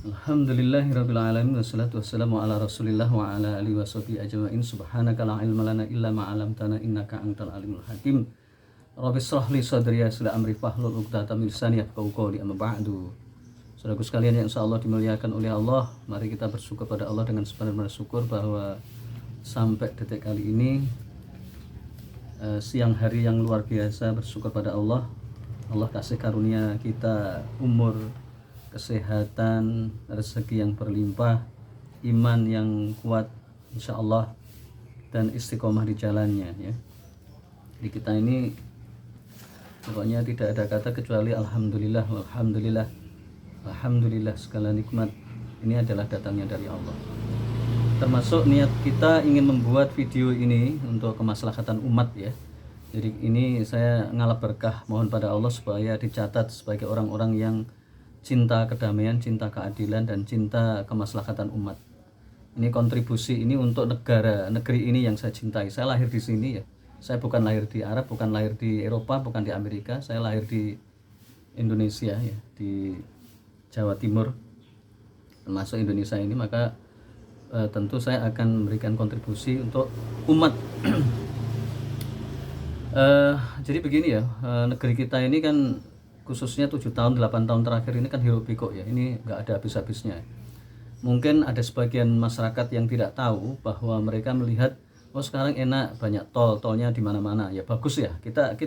Alhamdulillahirabbil alamin wassalatu wassalamu ala Rasulillah wa ala alihi washabihi ajmain. Subhanaka la ilma lana illa ma 'allamtana innaka antal alimul hakim. Rabbi shrah li sadri yassir amri fahlul 'uqdatam min lisani yafqahu qawli amma ba'du. Saudaraku sekalian yang insyaallah dimuliakan oleh Allah, mari kita bersyukur pada Allah dengan sebenar-benar syukur bahwa sampai detik kali ini siang hari yang luar biasa bersyukur pada Allah. Allah kasih karunia kita umur, kesehatan, rezeki yang berlimpah, iman yang kuat insya Allah, dan istiqomah di jalannya ya. Di kita ini pokoknya tidak ada kata kecuali alhamdulillah, alhamdulillah, alhamdulillah. Segala nikmat ini adalah datangnya dari Allah. Termasuk niat kita ingin membuat video ini untuk kemaslahatan umat ya. Jadi ini saya ngalap berkah, mohon pada Allah supaya dicatat sebagai orang-orang yang cinta kedamaian, cinta keadilan, dan cinta kemaslahatan umat. Ini kontribusi ini untuk negeri ini yang saya cintai. Saya lahir di sini ya. Saya bukan lahir di Arab, bukan lahir di Eropa, bukan di Amerika. Saya lahir di Indonesia ya, di Jawa Timur, termasuk Indonesia ini. Maka tentu saya akan memberikan kontribusi untuk umat. Jadi begini ya, negeri kita ini kan khususnya 7 tahun 8 tahun terakhir ini kan hiruk pikuk ya, ini nggak ada habis-habisnya. Mungkin ada sebagian masyarakat yang tidak tahu bahwa mereka melihat oh sekarang enak, banyak tolnya di mana-mana ya, bagus ya, kita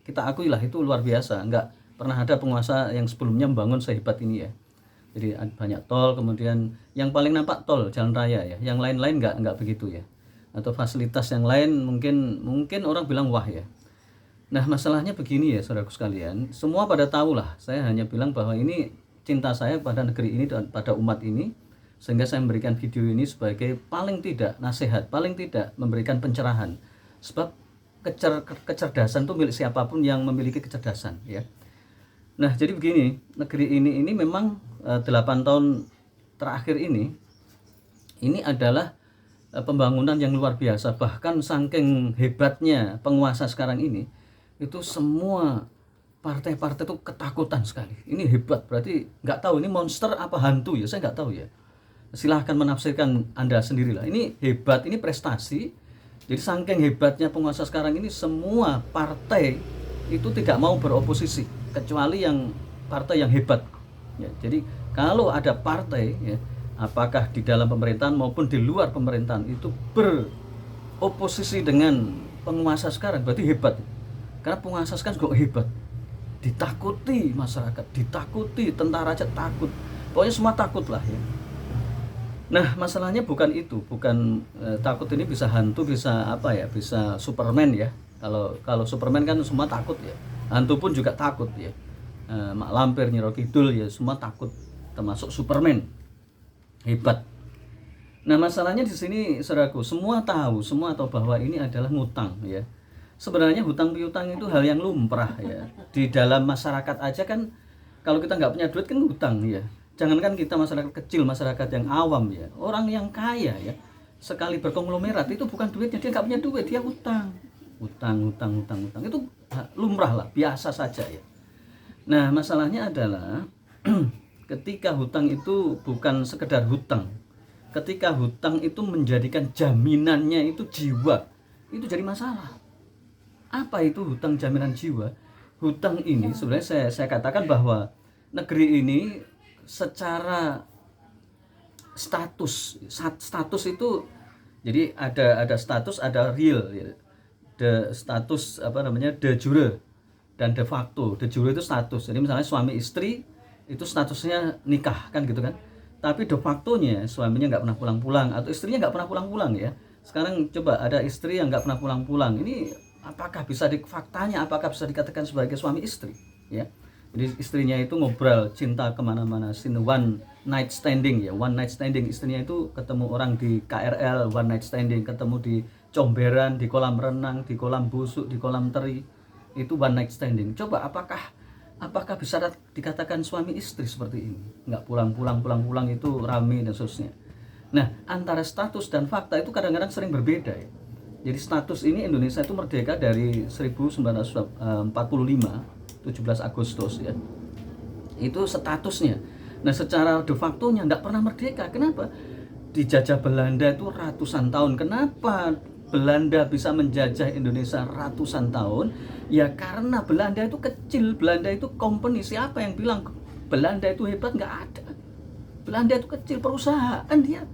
akuilah itu luar biasa. Nggak pernah ada penguasa yang sebelumnya membangun sehebat ini ya. Jadi banyak tol, kemudian yang paling nampak tol jalan raya ya, yang lain-lain nggak begitu ya, atau fasilitas yang lain mungkin orang bilang wah ya. Nah masalahnya begini ya saudaraku sekalian, semua pada tahu lah, saya hanya bilang bahwa ini cinta saya pada negeri ini dan pada umat ini, sehingga saya memberikan video ini sebagai paling tidak nasihat, paling tidak memberikan pencerahan. Sebab kecerdasan itu milik siapapun yang memiliki kecerdasan ya. Nah jadi begini, negeri ini memang 8 tahun terakhir ini adalah pembangunan yang luar biasa. Bahkan saking hebatnya penguasa sekarang ini, itu semua partai-partai itu ketakutan sekali. Ini hebat, berarti nggak tahu ini monster apa hantu ya, saya nggak tahu ya. Silahkan menafsirkan Anda sendirilah. Ini hebat, ini prestasi. Jadi saking hebatnya penguasa sekarang ini, semua partai itu tidak mau beroposisi kecuali yang partai yang hebat. Ya, jadi kalau ada partai ya, apakah di dalam pemerintahan maupun di luar pemerintahan itu beroposisi dengan penguasa sekarang, berarti hebat. Karena penguasa sekarang juga hebat, ditakuti masyarakat, ditakuti tentara aja takut, pokoknya semua takut lah ya. Nah masalahnya bukan itu, bukan takut ini bisa hantu, bisa apa ya, bisa Superman ya. Kalau Superman kan semua takut ya, hantu pun juga takut ya. Mak Lampir, Nyi Roro Kidul ya semua takut, termasuk Superman, hebat. Nah masalahnya di sini saudaraku, semua tahu bahwa ini adalah ngutang ya. Sebenarnya hutang piutang itu hal yang lumrah ya. Di dalam masyarakat aja kan, kalau kita nggak punya duit kan hutang ya. Jangankan kita masyarakat kecil, masyarakat yang awam ya, orang yang kaya ya, sekali berkonglomerat itu bukan duitnya, dia nggak punya duit, dia hutang itu lumrah lah, biasa saja ya. Nah masalahnya adalah ketika hutang itu bukan sekedar hutang, ketika hutang itu menjadikan jaminannya itu jiwa, itu jadi masalah. Apa itu hutang jaminan jiwa? Hutang ini sebenarnya saya katakan bahwa negeri ini secara status itu, jadi ada status, ada real ya. De status de jure dan de facto. De jure itu status. Jadi misalnya suami istri itu statusnya nikah kan gitu kan. Tapi de factonya suaminya nggak pernah pulang-pulang atau istrinya nggak pernah pulang-pulang ya. Sekarang coba ada istri yang nggak pernah pulang-pulang. Ini apakah bisa apakah bisa dikatakan sebagai suami istri ya. Jadi istrinya itu ngobrol cinta kemana-mana, one night standing ya, one night standing. Istrinya itu ketemu orang di KRL, one night standing, ketemu di Comberan, di kolam renang, di kolam busuk, di kolam teri, itu one night standing. Coba apakah bisa dikatakan suami istri seperti ini? Nggak pulang-pulang itu rame dan seterusnya. Nah antara status dan fakta itu kadang-kadang sering berbeda ya. Jadi status ini, Indonesia itu merdeka dari 1945, 17 Agustus ya. Itu statusnya. Nah, secara de facto-nya tidak pernah merdeka. Kenapa? Dijajah Belanda itu ratusan tahun. Kenapa Belanda bisa menjajah Indonesia ratusan tahun? Ya karena Belanda itu kecil, Belanda itu company. Siapa yang bilang Belanda itu hebat? Nggak ada. Belanda itu kecil, perusahaan dia.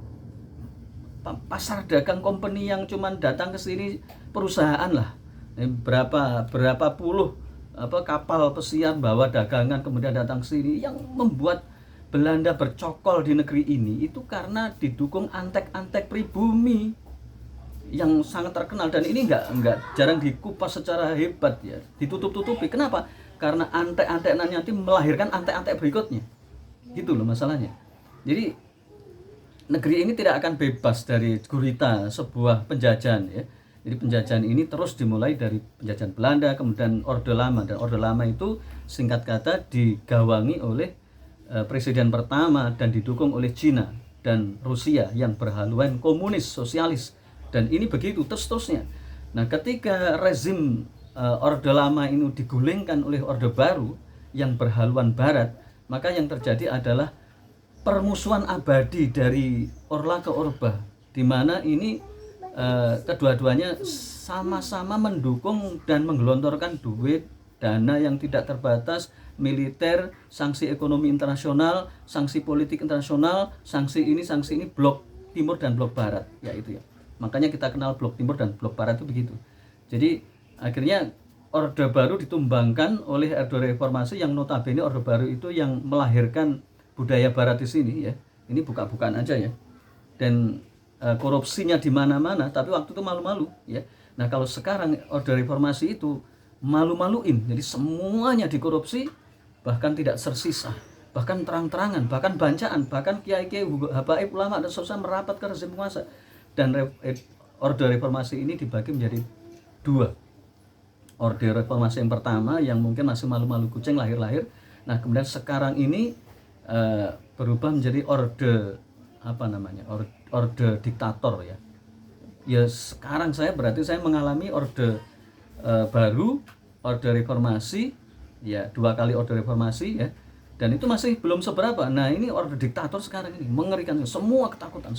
Pasar dagang company yang cuman datang ke sini perusahaan lah. Berapa puluh kapal pesiar bawa dagangan kemudian datang ke sini. Yang membuat Belanda bercokol di negeri ini itu karena didukung antek-antek pribumi yang sangat terkenal, dan ini nggak jarang dikupas secara hebat ya, ditutup-tutupi. Kenapa? Karena antek-antek nanti melahirkan antek-antek berikutnya, gitu loh masalahnya. Jadi negeri ini tidak akan bebas dari gurita sebuah penjajahan ya. Jadi penjajahan ini terus dimulai dari penjajahan Belanda, kemudian Orde Lama, dan Orde Lama itu singkat kata digawangi oleh presiden pertama dan didukung oleh Cina dan Rusia yang berhaluan komunis, sosialis, dan ini begitu terus-terusnya. Nah, ketika rezim Orde Lama ini digulingkan oleh Orde Baru yang berhaluan Barat, maka yang terjadi adalah permusuhan abadi dari Orla ke Orba, di mana ini kedua-duanya sama-sama mendukung dan menggelontorkan duit, dana yang tidak terbatas, militer, sanksi ekonomi internasional, sanksi politik internasional, sanksi ini, blok timur dan blok barat, yaitu ya. Makanya kita kenal blok timur dan blok barat itu begitu. Jadi akhirnya Orde Baru ditumbangkan oleh Orde Reformasi, yang notabene Orde Baru itu yang melahirkan budaya barat di sini ya. Ini buka-bukaan aja ya. Dan korupsinya di mana-mana, tapi waktu itu malu-malu ya. Nah, kalau sekarang Orde Reformasi itu malu-maluin. Jadi semuanya dikorupsi, bahkan tidak tersisa, bahkan terang-terangan, bahkan bancaan, bahkan kiai-kiai, habaib, ulama dan seterusnya merapat ke rezim penguasa. Dan Orde Reformasi ini dibagi menjadi dua. Orde Reformasi yang pertama yang mungkin masih malu-malu kucing, lahir-lahir. Nah, kemudian sekarang ini berubah menjadi orde orde diktator ya. Ya sekarang berarti saya mengalami orde baru, orde reformasi ya, 2 kali orde reformasi ya, dan itu masih belum seberapa. Nah, ini orde diktator sekarang ini mengerikan, semua ketakutan,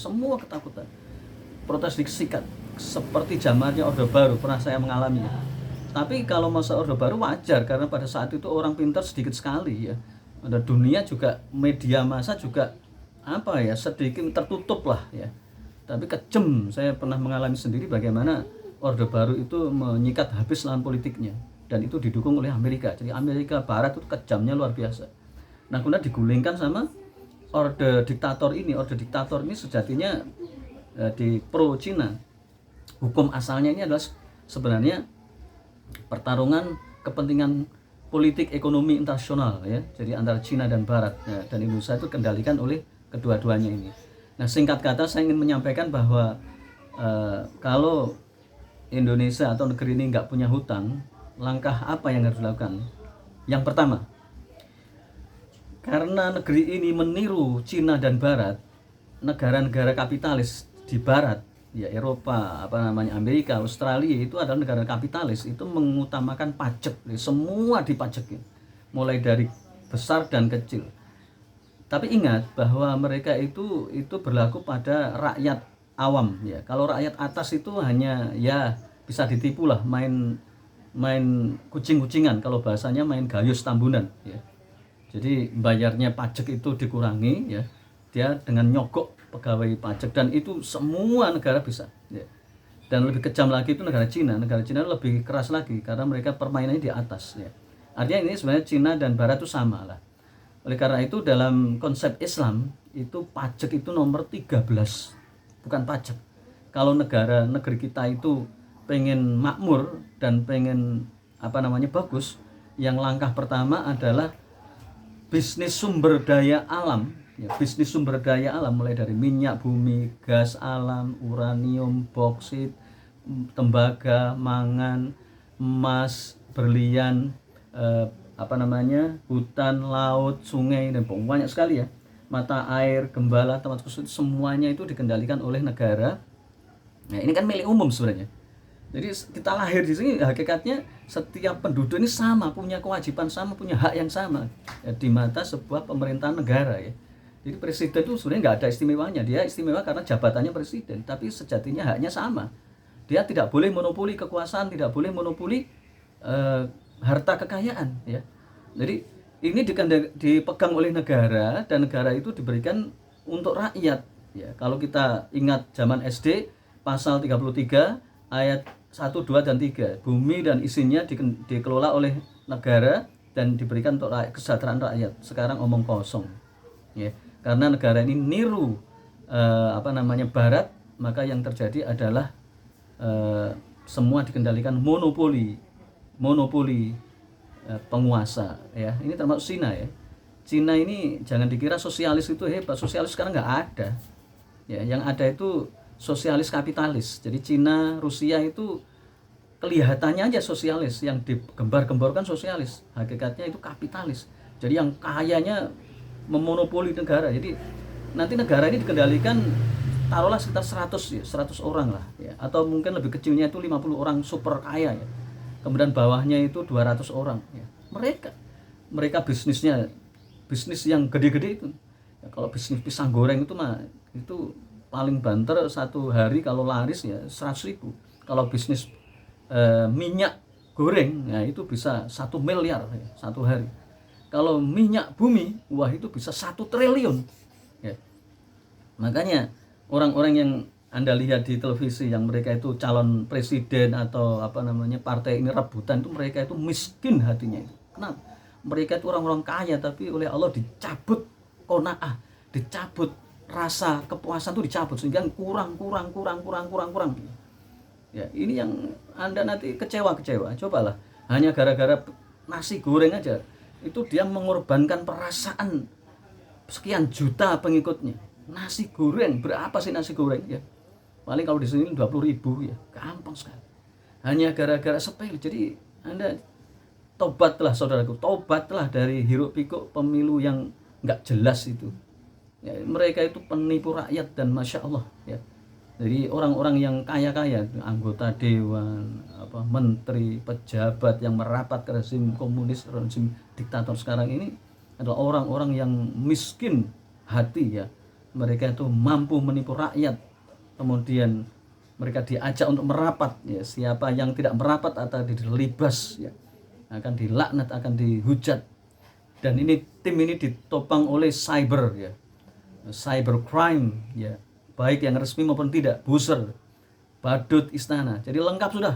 protes disikat seperti zamannya orde baru pernah saya mengalami ya. Tapi kalau masa orde baru wajar karena pada saat itu orang pintar sedikit sekali ya. Ada dunia juga, media massa juga sedikit tertutup lah ya. Tapi kejem, saya pernah mengalami sendiri bagaimana Orde Baru itu menyikat habis lahan politiknya, dan itu didukung oleh Amerika. Jadi Amerika Barat itu kejamnya luar biasa. Nah, kemudian digulingkan sama Orde Diktator ini. Orde Diktator ini sejatinya di pro Cina. Hukum asalnya ini adalah sebenarnya pertarungan kepentingan politik ekonomi internasional ya, jadi antara Cina dan Barat ya, dan Indonesia itu kendalikan oleh kedua-duanya ini. Nah, singkat kata saya ingin menyampaikan bahwa kalau Indonesia atau negeri ini nggak punya hutang, langkah apa yang harus dilakukan? Yang pertama, karena negeri ini meniru Cina dan Barat, negara-negara kapitalis di Barat ya, Eropa, Amerika, Australia, itu adalah negara kapitalis, itu mengutamakan pajak, semua dipajakin, mulai dari besar dan kecil. Tapi ingat bahwa mereka itu berlaku pada rakyat awam ya. Kalau rakyat atas itu hanya ya bisa ditipu lah, main kucing-kucingan, kalau bahasanya main gayus tambunan ya. Jadi bayarnya pajak itu dikurangi ya, dia dengan nyogok pegawai pajak, dan itu semua negara bisa ya. Dan lebih kejam lagi itu negara Cina lebih keras lagi karena mereka permainannya di atas ya. Artinya ini sebenarnya Cina dan Barat itu sama lah. Oleh karena itu dalam konsep Islam itu pajak itu nomor 13, bukan pajak. Kalau negeri kita itu pengen makmur dan pengen bagus, yang langkah pertama adalah bisnis sumber daya alam ya, bisnis sumber daya alam mulai dari minyak bumi, gas alam, uranium, boksit, tembaga, mangan, emas, berlian, hutan, laut, sungai, dan banyak sekali ya, mata air, gembala, tempat khusus, semuanya itu dikendalikan oleh negara. Nah, ini kan milik umum sebenarnya. Jadi kita lahir di sini, hakikatnya setiap penduduk ini sama, punya kewajiban sama, punya hak yang sama ya, di mata sebuah pemerintahan negara ya. Jadi presiden itu sebenarnya nggak ada istimewanya. Dia istimewa karena jabatannya presiden, tapi sejatinya haknya sama. Dia tidak boleh monopoli kekuasaan, tidak boleh monopoli harta kekayaan, ya. Jadi ini dipegang oleh negara, dan negara itu diberikan untuk rakyat, ya. Kalau kita ingat zaman SD, pasal 33 ayat 1, 2, dan 3, bumi dan isinya dikelola oleh negara dan diberikan untuk kesejahteraan rakyat. Sekarang omong kosong, ya. Karena negara ini niru barat, maka yang terjadi adalah semua dikendalikan monopoli penguasa, ya. Ini termasuk Cina, ya. Cina ini jangan dikira sosialis itu hebat. Sosialis sekarang nggak ada, ya. Yang ada itu sosialis kapitalis. Jadi Cina, Rusia itu kelihatannya aja sosialis, yang digembar-gemborkan sosialis, hakikatnya itu kapitalis. Jadi yang kayanya memonopoli negara. Jadi nanti negara ini dikendalikan taruhlah sekitar 100 orang lah, ya. Atau mungkin lebih kecilnya itu 50 orang super kaya, ya. Kemudian bawahnya itu 200 orang, ya. Mereka bisnis yang gede-gede itu, ya. Kalau bisnis pisang goreng itu mah itu paling banter satu hari kalau laris ya 100.000. Kalau bisnis minyak goreng, ya itu bisa 1 miliar, ya, satu hari. Kalau minyak bumi, wah itu bisa 1 triliun, ya. Makanya orang-orang yang Anda lihat di televisi yang mereka itu calon presiden atau partai ini rebutan, itu mereka itu miskin hatinya itu. Kenapa? Mereka itu orang-orang kaya, tapi oleh Allah dicabut qanaah, dicabut rasa kepuasan itu, dicabut sehingga kurang. Ya, ini yang Anda nanti kecewa. Cobalah, hanya gara-gara nasi goreng aja itu dia mengorbankan perasaan sekian juta pengikutnya. Nasi goreng, berapa sih nasi goreng, ya? Paling kalau di sini 20.000, ya. Gampang sekali. Hanya gara-gara sepele. Jadi Anda tobatlah, saudaraku, tobatlah dari hiruk pikuk pemilu yang nggak jelas itu. Ya, mereka itu penipu rakyat, dan masya Allah, ya. Jadi orang-orang yang kaya-kaya, anggota dewan, menteri, pejabat yang merapat ke rezim komunis, rezim diktator sekarang ini adalah orang-orang yang miskin hati, ya. Mereka itu mampu menipu rakyat, kemudian mereka diajak untuk merapat, ya. Siapa yang tidak merapat atau dilibas, ya, akan dilaknat, akan dihujat. Dan tim ini ditopang oleh cyber, ya, cyber crime, ya, baik yang resmi maupun tidak, buzzer, badut istana. Jadi lengkap sudah,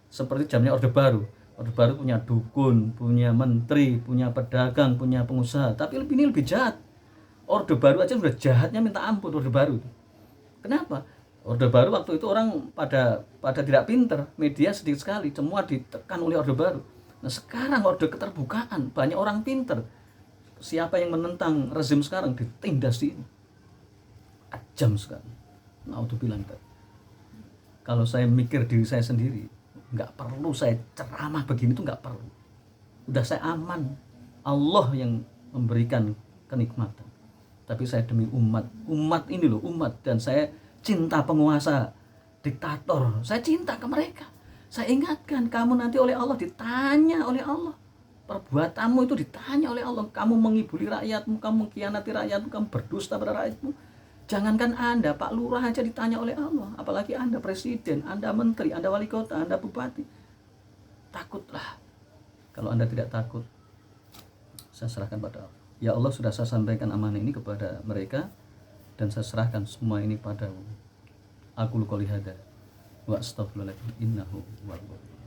seperti zamannya Orde Baru. Orde Baru punya dukun, punya menteri, punya pedagang, punya pengusaha. Tapi ini lebih jahat. Orde Baru aja sudah jahatnya minta ampun, Orde Baru. Kenapa? Orde Baru waktu itu orang pada tidak pinter, media sedikit sekali, semua ditekan oleh Orde Baru. Nah sekarang orde keterbukaan, banyak orang pinter. Siapa yang menentang rezim sekarang ditindas ini. Kejam sekali. Naudzubillah. Kalau saya mikir diri saya sendiri, nggak perlu saya ceramah begini, tuh nggak perlu. Udah saya aman. Allah yang memberikan kenikmatan. Tapi saya demi umat ini loh, umat, dan saya cinta penguasa diktator. Saya cinta ke mereka. Saya ingatkan, kamu nanti oleh Allah ditanya oleh Allah. Perbuatanmu itu ditanya oleh Allah. Kamu mengibuli rakyatmu, kamu mengkhianati rakyatmu, kamu berdusta pada rakyatmu. Jangankan Anda, Pak Lurah aja ditanya oleh Allah. Apalagi Anda presiden, Anda menteri, Anda wali kota, Anda bupati. Takutlah. Kalau Anda tidak takut, saya serahkan pada Allah. Ya Allah, sudah saya sampaikan amanah ini kepada mereka, dan saya serahkan semua ini padamu. Aku qouli hadza wa astaghfirullahaladzim, innahu huwal ghafur.